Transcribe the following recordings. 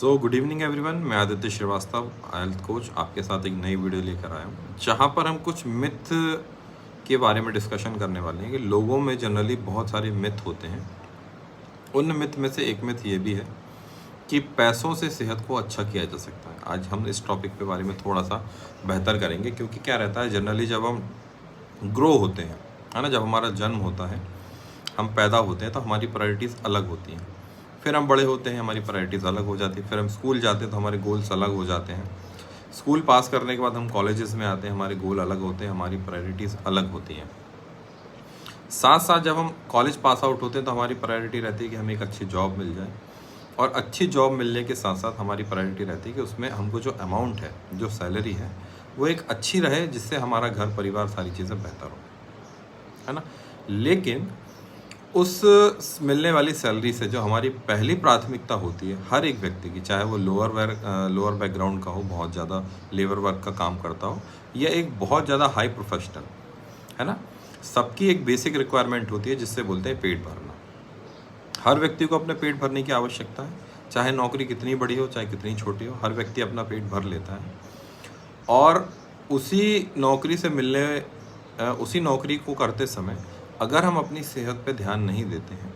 Good evening everyone. मैं Aditya Srivastava, health coach, आपके साथ एक नई वीडियो लेकर आया हूँ जहाँ पर हम कुछ मिथ के बारे में डिस्कशन करने वाले हैं कि लोगों में जनरली बहुत सारे मिथ होते हैं। उन मिथ में से एक मिथ ये भी है कि पैसों से सेहत को अच्छा किया जा सकता है। आज हम इस टॉपिक के बारे में थोड़ा सा बेहतर करेंगे, क्योंकि क्या रहता है, जनरली जब हम ग्रो होते हैं, है ना, जब हमारा जन्म होता है, हम पैदा होते हैं तो हमारी प्रायोरिटीज़ अलग होती हैं। फिर हम बड़े होते हैं, हमारी प्रायोरिटीज़ अलग हो जाती है। फिर हम स्कूल जाते हैं तो हमारे गोल्स अलग हो जाते हैं। स्कूल पास करने के बाद हम कॉलेजेस में आते हैं, हमारे गोल अलग होते हैं, हमारी प्रायोरिटीज़ अलग होती हैं। साथ साथ जब हम कॉलेज पास आउट होते हैं तो हमारी प्रायोरिटी रहती है कि हमें एक अच्छी जॉब मिल जाए, और अच्छी जॉब मिलने के साथ साथ हमारी प्रायोरिटी रहती है कि उसमें हमको जो अमाउंट है, जो सैलरी है, वो एक अच्छी रहे, जिससे हमारा घर परिवार सारी चीज़ें बेहतर हो, है ना। लेकिन उस मिलने वाली सैलरी से जो हमारी पहली प्राथमिकता होती है हर एक व्यक्ति की, चाहे वो लोअर बैकग्राउंड का हो, बहुत ज़्यादा लेबर वर्क का काम करता हो, या एक बहुत ज़्यादा हाई प्रोफेशनल, है ना, सबकी एक बेसिक रिक्वायरमेंट होती है जिससे बोलते हैं पेट भरना। हर व्यक्ति को अपने पेट भरने की आवश्यकता है, चाहे नौकरी कितनी बड़ी हो, चाहे कितनी छोटी हो, हर व्यक्ति अपना पेट भर लेता है। और उसी नौकरी को करते समय अगर हम अपनी सेहत पे ध्यान नहीं देते हैं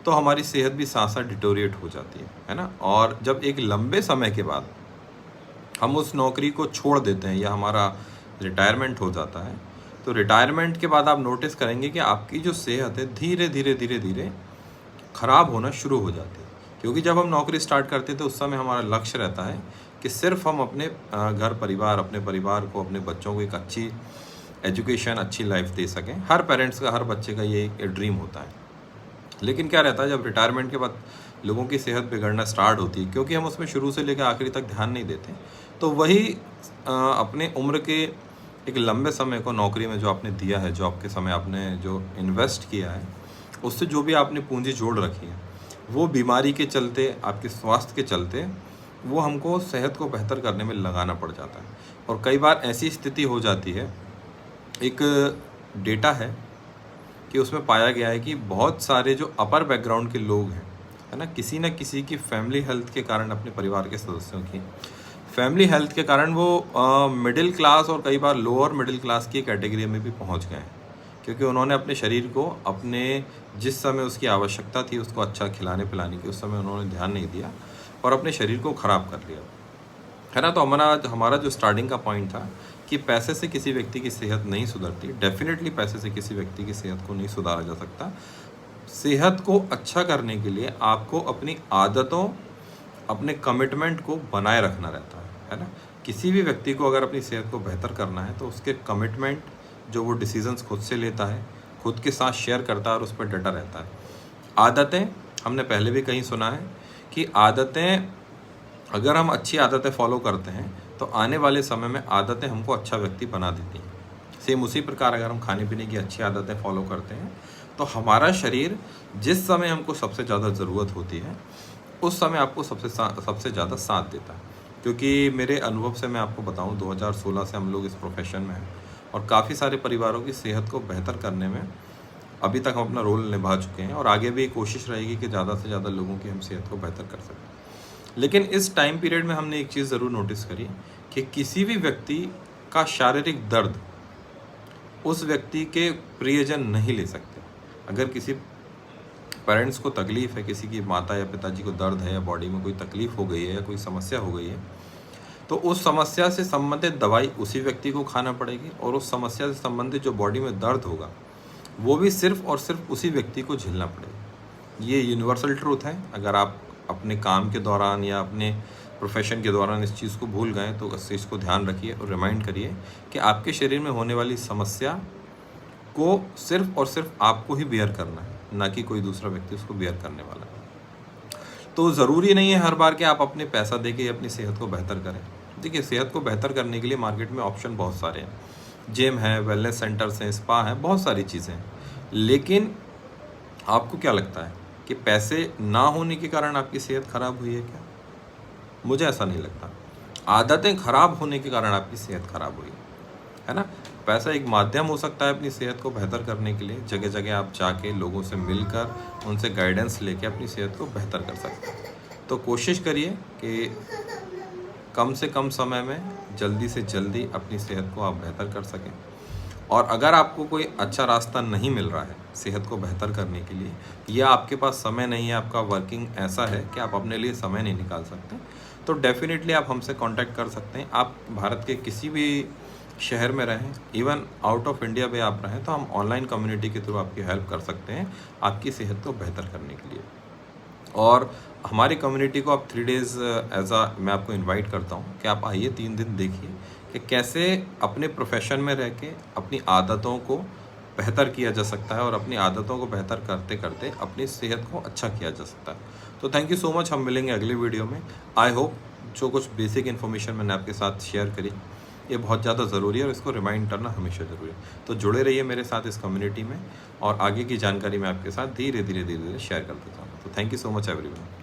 तो हमारी सेहत भी साथ साथ डिटोरिएट हो जाती है ना। और जब एक लंबे समय के बाद हम उस नौकरी को छोड़ देते हैं या हमारा रिटायरमेंट हो जाता है, तो रिटायरमेंट के बाद आप नोटिस करेंगे कि आपकी जो सेहत है धीरे धीरे धीरे धीरे ख़राब होना शुरू हो जाती है। क्योंकि जब हम नौकरी स्टार्ट करते थे उस समय हमारा लक्ष्य रहता है कि सिर्फ हम अपने घर परिवार, अपने परिवार को, अपने बच्चों को एक अच्छी एजुकेशन, अच्छी लाइफ दे सकें। हर पेरेंट्स का, हर बच्चे का ये एक ड्रीम होता है। लेकिन क्या रहता है, जब रिटायरमेंट के बाद लोगों की सेहत बिगड़ना स्टार्ट होती है, क्योंकि हम उसमें शुरू से लेकर आखिरी तक ध्यान नहीं देते, तो वही अपने उम्र के एक लंबे समय को नौकरी में जो आपने दिया है, जॉब के समय आपने जो इन्वेस्ट किया है, उससे जो भी आपने पूंजी जोड़ रखी है, वो बीमारी के चलते, आपके स्वास्थ्य के चलते, वो हमको सेहत को बेहतर करने में लगाना पड़ जाता है। और कई बार ऐसी स्थिति हो जाती है, एक डेटा है कि उसमें पाया गया है कि बहुत सारे जो अपर बैकग्राउंड के लोग हैं, है ना, किसी न किसी की फैमिली हेल्थ के कारण, अपने परिवार के सदस्यों की फैमिली हेल्थ के कारण वो मिडिल क्लास और कई बार लोअर मिडिल क्लास की कैटेगरी में भी पहुंच गए हैं। क्योंकि उन्होंने अपने शरीर को अपने जिस समय उसकी आवश्यकता थी उसको अच्छा खिलाने पिलाने की, उस समय उन्होंने ध्यान नहीं दिया और अपने शरीर को ख़राब कर लिया, है ना। तो हमारा जो स्टार्टिंग का पॉइंट था कि पैसे से किसी व्यक्ति की सेहत नहीं सुधरती। डेफिनेटली पैसे से किसी व्यक्ति की सेहत को नहीं सुधारा जा सकता। सेहत को अच्छा करने के लिए आपको अपनी आदतों, अपने कमिटमेंट को बनाए रखना रहता है ना। किसी भी व्यक्ति को अगर अपनी सेहत को बेहतर करना है तो उसके कमिटमेंट, जो वो डिसीजंस खुद से लेता है, खुद के साथ शेयर करता है और उस पर डटा रहता है। आदतें, हमने पहले भी कहीं सुना है कि आदतें, अगर हम अच्छी आदतें फॉलो करते हैं तो आने वाले समय में आदतें हमको अच्छा व्यक्ति बना देती हैं। सेम उसी प्रकार अगर हम खाने पीने की अच्छी आदतें फॉलो करते हैं तो हमारा शरीर जिस समय हमको सबसे ज़्यादा ज़रूरत होती है उस समय आपको सबसे ज़्यादा साथ देता है। क्योंकि मेरे अनुभव से मैं आपको बताऊं, 2016 से हम लोग इस प्रोफेशन में हैं और काफ़ी सारे परिवारों की सेहत को बेहतर करने में अभी तक हम अपना रोल निभा चुके हैं और आगे भी कोशिश रहेगी कि ज़्यादा से ज़्यादा लोगों की हम सेहत को बेहतर कर सकें। लेकिन इस टाइम पीरियड में हमने एक चीज़ ज़रूर नोटिस करी कि किसी भी व्यक्ति का शारीरिक दर्द उस व्यक्ति के प्रियजन नहीं ले सकते। अगर किसी पेरेंट्स को तकलीफ़ है, किसी की माता या पिताजी को दर्द है या बॉडी में कोई तकलीफ़ हो गई है या कोई समस्या हो गई है, तो उस समस्या से संबंधित दवाई उसी व्यक्ति को खाना पड़ेगी और उस समस्या से संबंधित जो बॉडी में दर्द होगा वो भी सिर्फ और सिर्फ उसी व्यक्ति को झेलना पड़ेगा। ये यूनिवर्सल ट्रूथ है। अगर आप अपने काम के दौरान या अपने प्रोफेशन के दौरान इस चीज़ को भूल गए तो इस चीज़ को ध्यान रखिए और रिमाइंड करिए कि आपके शरीर में होने वाली समस्या को सिर्फ और सिर्फ आपको ही बेयर करना है, ना कि कोई दूसरा व्यक्ति उसको बेयर करने वाला है। तो ज़रूरी नहीं है हर बार कि आप अपने पैसा दे के अपनी सेहत को बेहतर करें। देखिए, सेहत को बेहतर करने के लिए मार्केट में ऑप्शन बहुत सारे हैं। जिम है, वेलनेस सेंटर्स हैं, स्पा हैं, बहुत सारी चीज़ें हैं। लेकिन आपको क्या लगता है कि पैसे ना होने के कारण आपकी सेहत खराब हुई है क्या? मुझे ऐसा नहीं लगता। आदतें खराब होने के कारण आपकी सेहत खराब हुई है ना। पैसा एक माध्यम हो सकता है अपनी सेहत को बेहतर करने के लिए। जगह जगह आप जाके लोगों से मिलकर उनसे गाइडेंस लेके अपनी सेहत को बेहतर कर सकते हैं। तो कोशिश करिए कि कम से कम समय में जल्दी से जल्दी अपनी सेहत को आप बेहतर कर सकें। और अगर आपको कोई अच्छा रास्ता नहीं मिल रहा है सेहत को बेहतर करने के लिए, या आपके पास समय नहीं है, आपका वर्किंग ऐसा है कि आप अपने लिए समय नहीं निकाल सकते, तो डेफ़िनेटली आप हमसे कांटेक्ट कर सकते हैं। आप भारत के किसी भी शहर में रहें, इवन आउट ऑफ इंडिया भी आप रहें, तो हम ऑनलाइन कम्युनिटी के थ्रू आपकी हेल्प कर सकते हैं आपकी सेहत को बेहतर करने के लिए। और हमारी कम्युनिटी को आप 3 डेज़ मैं आपको इनवाइट करता हूँ कि आप आइए, 3 दिन देखिए कि कैसे अपने प्रोफेशन में रह के अपनी आदतों को बेहतर किया जा सकता है और अपनी आदतों को बेहतर करते करते अपनी सेहत को अच्छा किया जा सकता है। तो थैंक यू सो मच, हम मिलेंगे अगले वीडियो में। आई होप जो कुछ बेसिक इन्फॉर्मेशन मैंने आपके साथ शेयर करी ये बहुत ज़्यादा ज़रूरी है और इसको रिमाइंड करना हमेशा ज़रूरी है। तो जुड़े रहिए मेरे साथ इस कम्युनिटी में और आगे की जानकारी मैं आपके साथ धीरे धीरे शेयर करता जाऊँगा। तो thank you so much everyone.